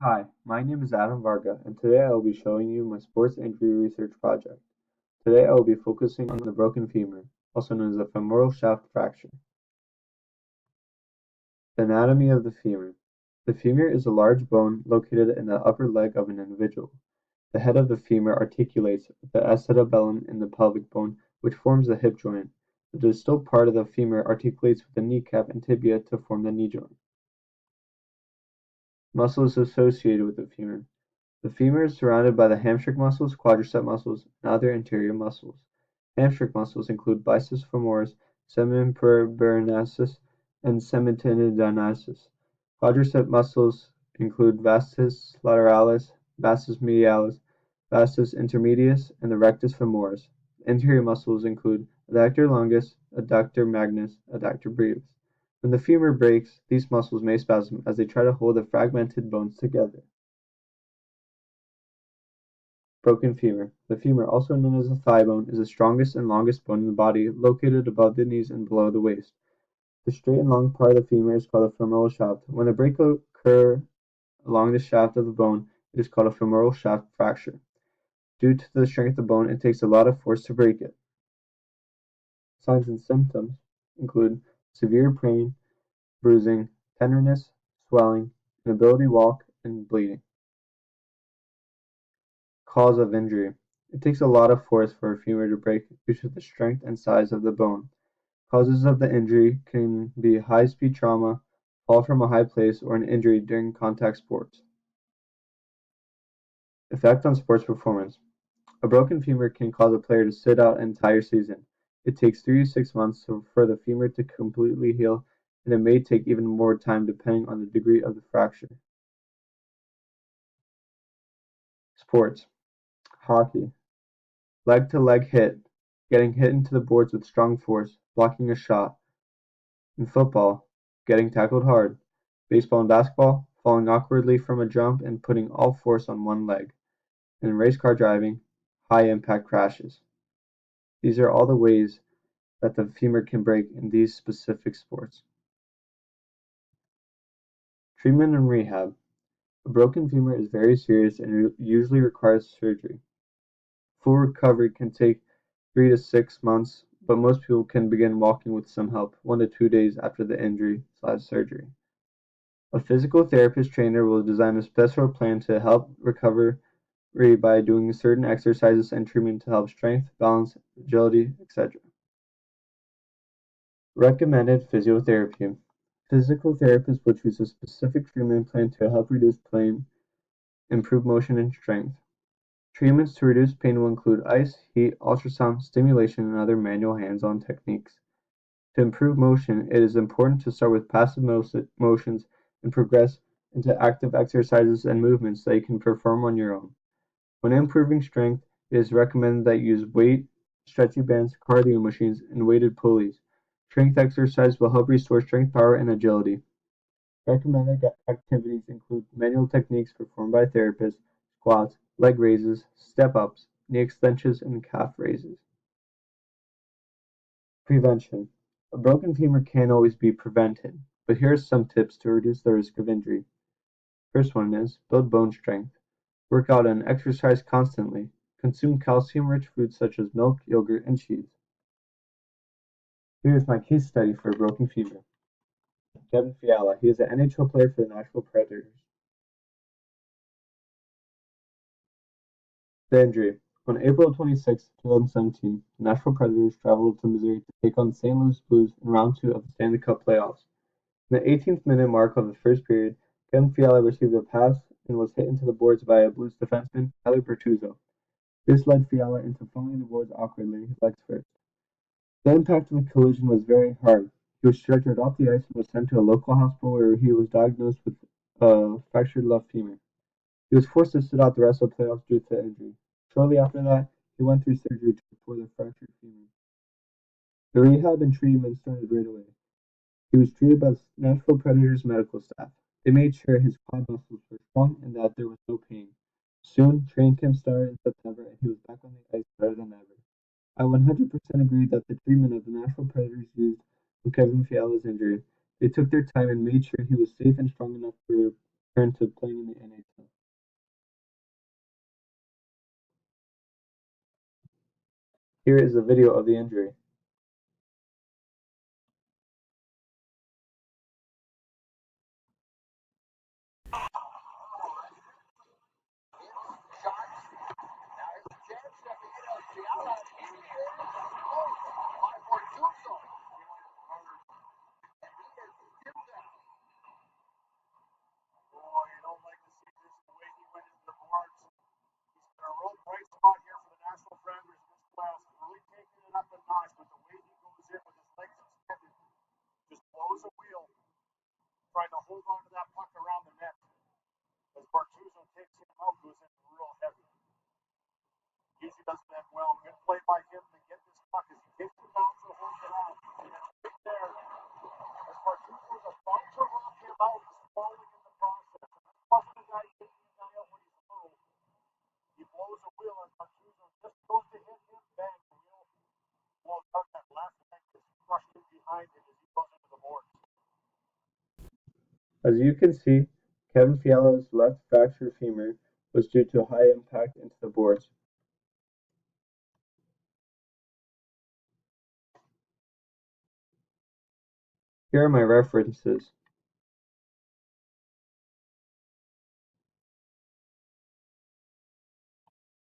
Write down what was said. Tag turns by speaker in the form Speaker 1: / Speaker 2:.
Speaker 1: Hi, my name is Adam Varga, and today I will be showing you my sports injury research project. Today I will be focusing on the broken femur, also known as the femoral shaft fracture. The anatomy of the femur. The femur is a large bone located in the upper leg of an individual. The head of the femur articulates with the acetabulum in the pelvic bone, which forms the hip joint. The distal part of the femur articulates with the kneecap and tibia to form the knee joint. Muscles associated with the femur. The femur is surrounded by the hamstring muscles, quadricep muscles, and other interior muscles. Hamstring muscles include biceps femoris, semipuberaneus, and semitendinosus. Quadricep muscles include vastus lateralis, vastus medialis, vastus intermedius, and the rectus femoris. Interior muscles include adductor longus, adductor magnus, adductor brevis. When the femur breaks, these muscles may spasm as they try to hold the fragmented bones together. Broken femur. The femur, also known as the thigh bone, is the strongest and longest bone in the body, located above the knees and below the waist. The straight and long part of the femur is called a femoral shaft. When a break occurs along the shaft of the bone, it is called a femoral shaft fracture. Due to the strength of the bone, it takes a lot of force to break it. Signs and symptoms include severe pain, bruising, tenderness, swelling, inability to walk, and bleeding. Cause of injury. It takes a lot of force for a femur to break due to the strength and size of the bone. Causes of the injury can be high-speed trauma, fall from a high place, or an injury during contact sports. Effect on sports performance. A broken femur can cause a player to sit out an entire season. It takes 3 to 6 months for the femur to completely heal, and it may take even more time depending on the degree of the fracture. Sports. Hockey. Leg-to-leg hit, getting hit into the boards with strong force, blocking a shot. In football, getting tackled hard. Baseball and basketball, falling awkwardly from a jump and putting all force on one leg. And in race car driving, high impact crashes. These are all the ways that the femur can break in these specific sports. Treatment and rehab. A broken femur is very serious and usually requires surgery. Full recovery can take 3 to 6 months, but most people can begin walking with some help 1 to 2 days after the injury/surgery. A physical therapist trainer will design a special plan to help recovery by doing certain exercises and treatment to help strength, balance, agility, etc. Recommended physiotherapy. Physical therapists will choose a specific treatment plan to help reduce pain, improve motion and strength. Treatments to reduce pain will include ice, heat, ultrasound, stimulation, and other manual hands-on techniques. To improve motion, it is important to start with passive motions and progress into active exercises and movements that you can perform on your own. When improving strength, it is recommended that you use weight, stretchy bands, cardio machines, and weighted pulleys. Strength exercise will help restore strength, power, and agility. Recommended activities include manual techniques performed by therapists, squats, leg raises, step-ups, knee extensions, and calf raises. Prevention. A broken femur can't always be prevented, but here are some tips to reduce the risk of injury. First one is build bone strength. Work out and exercise constantly. Consume calcium-rich foods such as milk, yogurt, and cheese. Here is my case study for a broken femur. Kevin Fiala. He is an NHL player for the Nashville Predators. The injury. On April 26, 2017, the Nashville Predators traveled to Missouri to take on the Saint Louis Blues in round 2 of the Stanley Cup playoffs. In the 18th minute mark of the first period, Kevin Fiala received a pass and was hit into the boards by a Blues defenseman, Tyler Bertuzzo. This led Fiala into falling the boards awkwardly, legs first. The impact of the collision was very hard. He was stretchered off the ice and was sent to a local hospital where he was diagnosed with a fractured left femur. He was forced to sit out the rest of the playoffs due to the injury. Shortly after that, he went through surgery to restore the fractured femur. The rehab and treatment started right away. He was treated by the Nashville Predators medical staff. They made sure his quad muscles were strong and that there was no pain. Soon, training camp started in September and he was back on the ice better than ever. I 100% agree that the treatment of the Nashville Predators used with Kevin Fiala's injury. They took their time and made sure he was safe and strong enough for returned to playing in the NHL. Here is a video of the injury. As you can see, Kevin Fiala's left fractured femur was due to high impact into the boards. Here are my references.